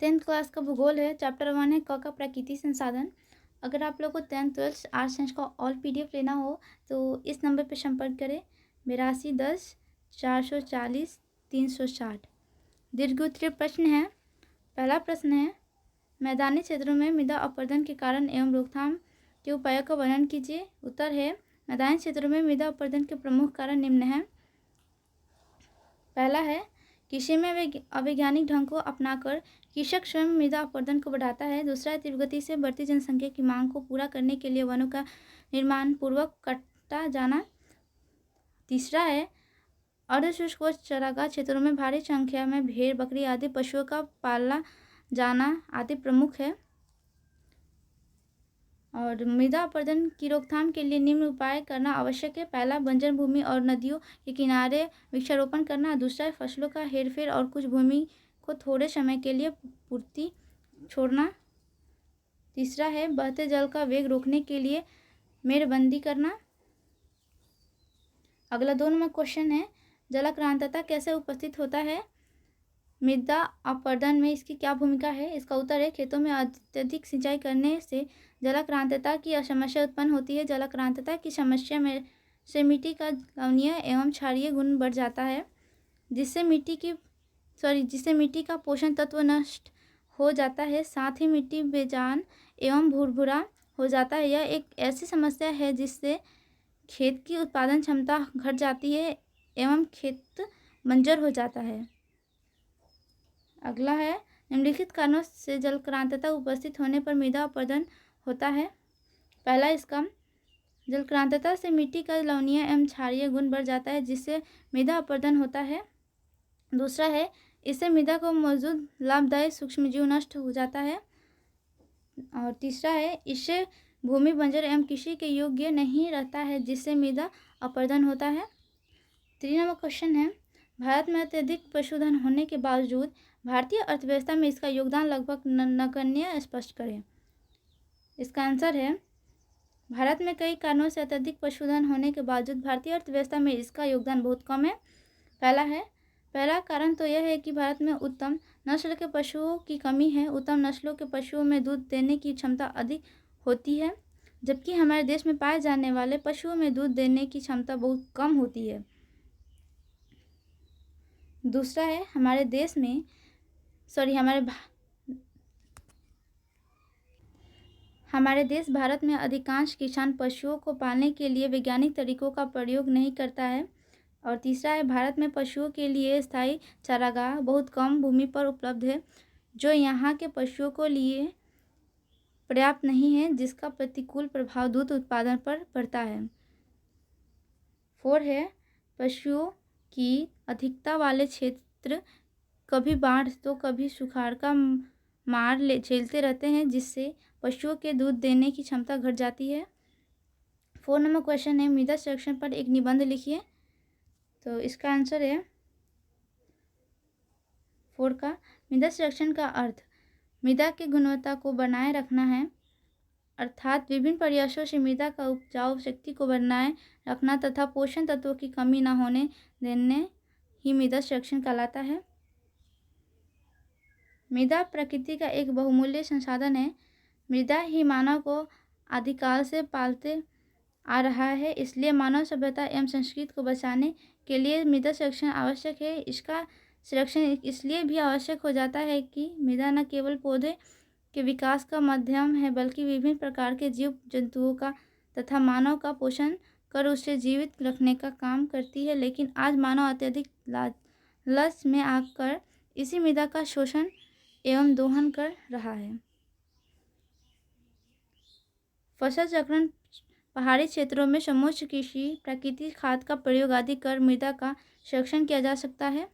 10th class का भूगोल है। चैप्टर 1 है क का प्रकृति संसाधन। अगर आप लोग को 10th 12th आर्ट्स साइंस का ऑल PDF लेना हो तो इस नंबर पर संपर्क करें 8210 440 360। दीर्घोत्तरीय प्रश्न है। पहला प्रश्न है, मैदानी क्षेत्रों में मृदा अपरदन के कारण एवं रोकथाम के उपायों का वर्णन कीजिए। उत्तर है, मैदानी क्षेत्रों में मृदा अपरदन के प्रमुख कारण निम्न हैं। पहला है, कृषि में अवैज्ञानिक ढंग को अपनाकर कृषक स्वयं मृदा अपरदन को बढ़ाता है। दूसरा है, तीव्र गति से बढ़ती जनसंख्या की मांग को पूरा करने के लिए वनों का निर्माण पूर्वक काटा जाना। तीसरा है, अर्धशुष्क व चरागाह क्षेत्रों में भारी संख्या में भेड़, बकरी आदि पशुओं का पाला जाना आदि प्रमुख है। और मृदा अपरदन की रोकथाम के लिए निम्न उपाय करना आवश्यक है। पहला, बंजर भूमि और नदियों के किनारे वृक्षारोपण करना। दूसरा है, फसलों का हेरफेर और कुछ भूमि को थोड़े समय के लिए पूर्ति छोड़ना। तीसरा है, बहते जल का वेग रोकने के लिए मेड़बंदी करना। अगला 2 नंबर क्वेश्चन है, जलाक्रांतता कैसे उपस्थित होता है? मृदा अपरदन में इसकी क्या भूमिका है? इसका उत्तर है, खेतों में अत्यधिक सिंचाई करने से जलाक्रांतता की समस्या उत्पन्न होती है। जलाक्रांतता की समस्या में से मिट्टी का लवणीय एवं क्षारीय गुण बढ़ जाता है, जिससे मिट्टी का पोषण तत्व नष्ट हो जाता है। साथ ही मिट्टी बेजान एवं भुरभुरा हो जाता है। यह एक ऐसी समस्या है जिससे खेत की उत्पादन क्षमता घट जाती है एवं खेत बंजर हो जाता है। अगला है, निम्नलिखित कारणों से जलाक्रांतता उपस्थित होने पर मृदा अपरदन होता है। पहला, इसका जलाक्रांतता से मिट्टी का लवणीय एवं क्षारीय गुण बढ़ जाता है, जिससे मृदा अपरदन होता है। दूसरा है, इससे मृदा को मौजूद लाभदायक सूक्ष्मजीव नष्ट हो जाता है। और तीसरा है, इससे भूमि बंजर एवं कृषि के योग्य नहीं रहता है, जिससे मृदा अपरदन होता है। 3 नंबर क्वेश्चन है, भारत में अत्यधिक पशुधन होने के बावजूद भारतीय अर्थव्यवस्था में इसका योगदान लगभग नगण्य, स्पष्ट करें। इसका आंसर है, भारत में कई कारणों से अत्यधिक पशुधन होने के बावजूद भारतीय अर्थव्यवस्था में इसका योगदान बहुत कम है। पहला कारण तो यह है कि भारत में उत्तम नस्ल के पशुओं की कमी है। उत्तम नस्लों के पशुओं में दूध देने की क्षमता अधिक होती है, जबकि हमारे देश में पाए जाने वाले पशुओं में दूध देने की क्षमता बहुत कम होती है। दूसरा है, हमारे देश भारत में अधिकांश किसान पशुओं को पालने के लिए वैज्ञानिक तरीकों का प्रयोग नहीं करता है। और तीसरा है, भारत में पशुओं के लिए स्थायी चारागाह बहुत कम भूमि पर उपलब्ध है, जो यहाँ के पशुओं को लिए पर्याप्त नहीं है, जिसका प्रतिकूल प्रभाव दूध उत्पादन पर पड़ता है। 4 है, पशुओं की अधिकता वाले क्षेत्र कभी बाढ़ तो कभी सुखाड़ का मार झेलते रहते हैं, जिससे पशुओं के दूध देने की क्षमता घट जाती है। 4 नंबर क्वेश्चन है, मृदा संरक्षण पर एक निबंध लिखिए। तो इसका आंसर है 4 का, मृदा संरक्षण का अर्थ मृदा की गुणवत्ता को बनाए रखना है, अर्थात विभिन्न प्रयासों से मृदा का उपजाऊ शक्ति को बनाए रखना तथा पोषण तत्वों की कमी न होने देने ही मृदा संरक्षण कहलाता है। मृदा प्रकृति का एक बहुमूल्य संसाधन है। मृदा ही मानव को आदिकाल से पालते आ रहा है, इसलिए मानव सभ्यता एवं संस्कृति को बचाने के लिए मृदा संरक्षण आवश्यक है। इसका संरक्षण इसलिए भी आवश्यक हो जाता है कि मृदा न केवल पौधे के विकास का माध्यम है, बल्कि विभिन्न प्रकार के जीव जंतुओं का तथा मानव का पोषण कर उसे जीवित रखने का काम करती है। लेकिन आज मानव अत्यधिक लालच में आकर इसी मृदा का शोषण एवं दोहन कर रहा है। फसल चक्रण, पहाड़ी क्षेत्रों में समुचित कृषि, प्राकृतिक खाद का प्रयोग आदि कर मृदा का संरक्षण किया जा सकता है।